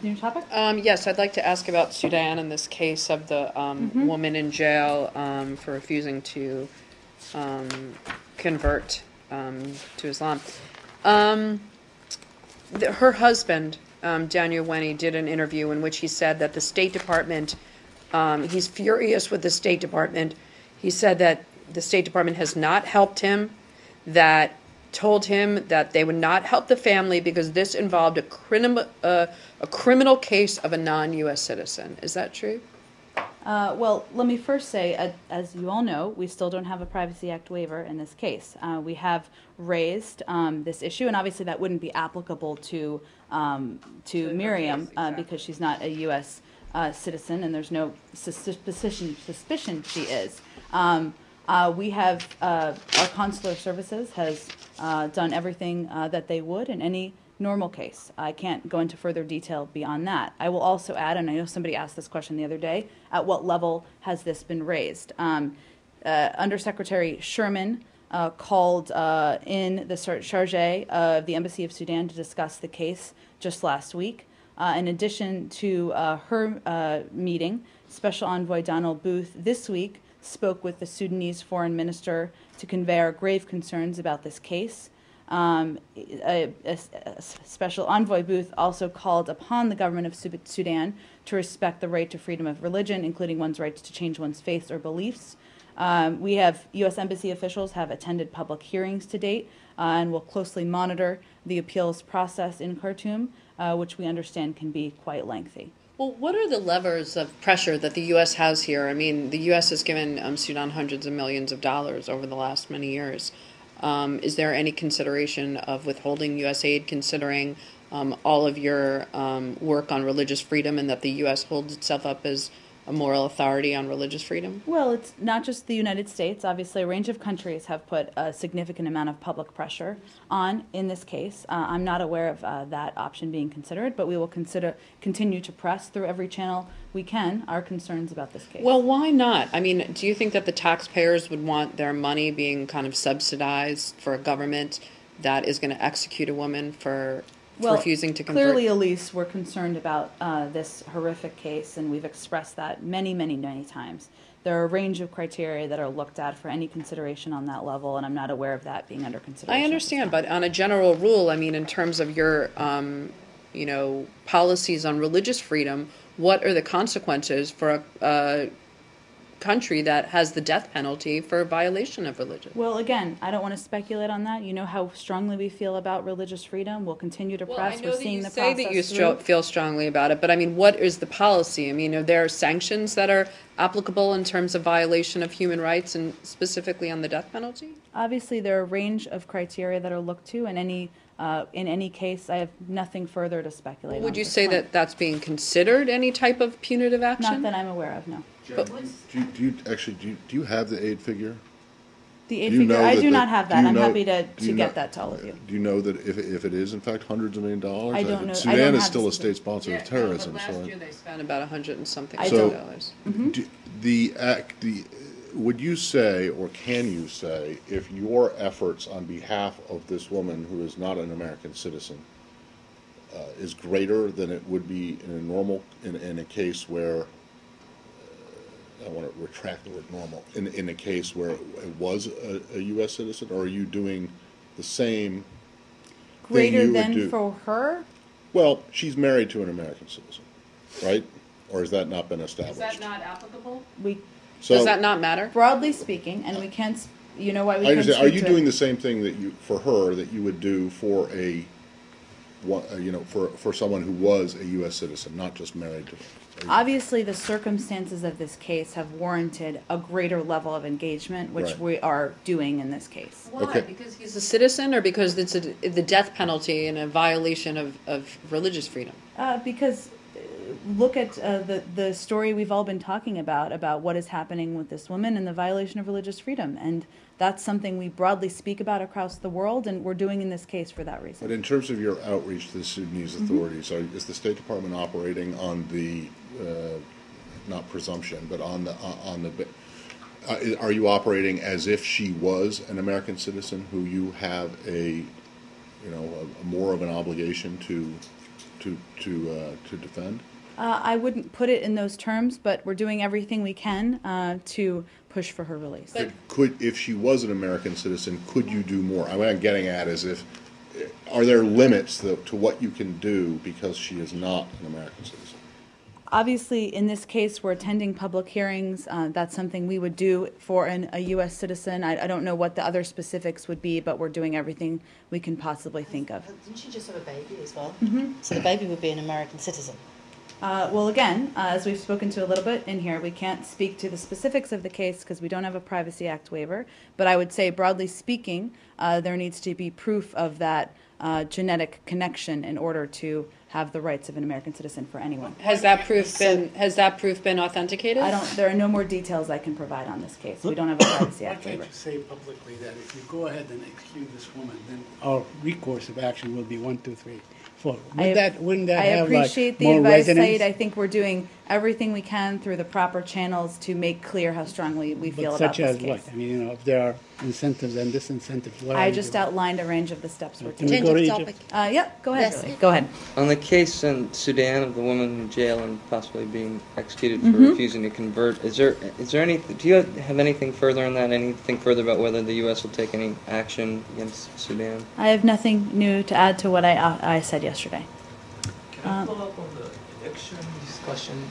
new topic? Yes, I'd like to ask about Sudan and this case of the woman in jail for refusing to convert to Islam. Her husband, Daniel Wenny, did an interview in which he said that the State Department, he's furious with the State Department. He said that the State Department has not helped him, that told him that they would not help the family because this involved a criminal case of a non-U.S. citizen. Is that true? Well, let me first say, as you all know, we still don't have a Privacy Act waiver in this case. We have raised this issue, and obviously that wouldn't be applicable to Meriam because she's not a U.S. Citizen, and there's no suspicion she is. We have, our consular services has done everything that they would in any normal case. I can't go into further detail beyond that. I will also add, and I know somebody asked this question the other day, at what level has this been raised? Undersecretary Sherman called in the charge of the Embassy of Sudan to discuss the case just last week. In addition to her meeting, Special Envoy Donald Booth this week spoke with the Sudanese foreign minister to convey our grave concerns about this case. Special Envoy Booth also called upon the government of Sudan to respect the right to freedom of religion, including one's rights to change one's faith or beliefs. We have U.S. Embassy officials have attended public hearings to date and will closely monitor the appeals process in Khartoum, which we understand can be quite lengthy. Well, what are the levers of pressure that the U.S. has here? I mean, the U.S. has given Sudan hundreds of millions of dollars over the last many years. Is there any consideration of withholding U.S. aid, considering all of your work on religious freedom and that the U.S. holds itself up as a moral authority on religious freedom? Well, it's not just the United States. Obviously, a range of countries have put a significant amount of public pressure on in this case. I'm not aware of that option being considered, but we will continue to press through every channel we can our concerns about this case. Well, why not? I mean, do you think that the taxpayers would want their money being kind of subsidized for a government that is going to execute a woman for refusing to convert? Clearly, Elise, we're concerned about this horrific case, and we've expressed that many, many, many times. There are a range of criteria that are looked at for any consideration on that level, and I'm not aware of that being under consideration. I understand, but on a general rule, I mean, in terms of your, policies on religious freedom, what are the consequences for a country that has the death penalty for violation of religion? Well, again, I don't want to speculate on that. You know how strongly we feel about religious freedom. We'll continue to press. We're seeing the process. Say that you feel strongly about it, but I mean, what is the policy? I mean, are there sanctions that are applicable in terms of violation of human rights and specifically on the death penalty? Obviously, there are a range of criteria that are looked to, and in any case, I have nothing further to speculate on. Would you say that that's being considered any type of punitive action? Not that I'm aware of, no. Do you have the aid figure? The aid figure? I do not have that. I'm happy to get that to all of you. Do you know that if it is in fact hundreds of $millions? I don't know. Sudan is still a state sponsor of terrorism. But last year they spent about $100 and something dollars. Would you say, or can you say, if your efforts on behalf of this woman who is not an American citizen is greater than it would be in a case where, I want to retract the word normal, in a case where it was a U.S. citizen, or are you doing the same greater than for her? Well, she's married to an American citizen, right? Or has that not been established? Is that not applicable? Does that not matter? Broadly speaking, and we can't, you know why we can't. I understand. Are you doing the same thing for her that you would do for for someone who was a U.S. citizen, not just married to her? Obviously, the circumstances of this case have warranted a greater level of engagement, which we are doing in this case. Why? Okay. Because he's a citizen, or because it's the death penalty and a violation of religious freedom? Because look at the story we've all been talking about what is happening with this woman and the violation of religious freedom. And that's something we broadly speak about across the world, and we're doing in this case for that reason. But in terms of your outreach to the Sudanese authorities, is the State Department operating on the, not presumption, but on the are you operating as if she was an American citizen who you have more of an obligation to to defend? I wouldn't put it in those terms, but we're doing everything we can to push for her release. If she was an American citizen, could you do more? What I'm getting at is are there limits to what you can do because she is not an American citizen? Obviously, in this case, we're attending public hearings. That's something we would do for a U.S. citizen. I don't know what the other specifics would be, but we're doing everything we can possibly think of. Didn't she just have a baby as well? Mm-hmm. So the baby would be an American citizen. Well, again, as we've spoken to a little bit in here, we can't speak to the specifics of the case because we don't have a Privacy Act waiver. But I would say, broadly speaking, there needs to be proof of that genetic connection in order to have the rights of an American citizen for anyone. Has that proof been authenticated? There are no more details I can provide on this case. We don't have a Privacy Act Why can't waiver. you say publicly that if you go ahead and execute this woman, then our recourse of action will be 1, 2, 3, 4? Wouldn't that I have appreciate like the more advice, resonance? Said. I think we're doing everything we can through the proper channels to make clear how strongly we feel But about such this as case. what? I mean, if there are incentives and disincentives, what I are just you doing? outlined a range of the steps we're Can we taking. go to Change of Egypt? topic. Yep, go ahead. Yes. Julie. Go ahead. On the case in Sudan of the woman in jail and possibly being executed for refusing to convert, is there any? Do you have anything further on that? Anything further about whether the U.S. will take any action against Sudan? I have nothing new to add to what I said yesterday. Can I follow up on the election discussion?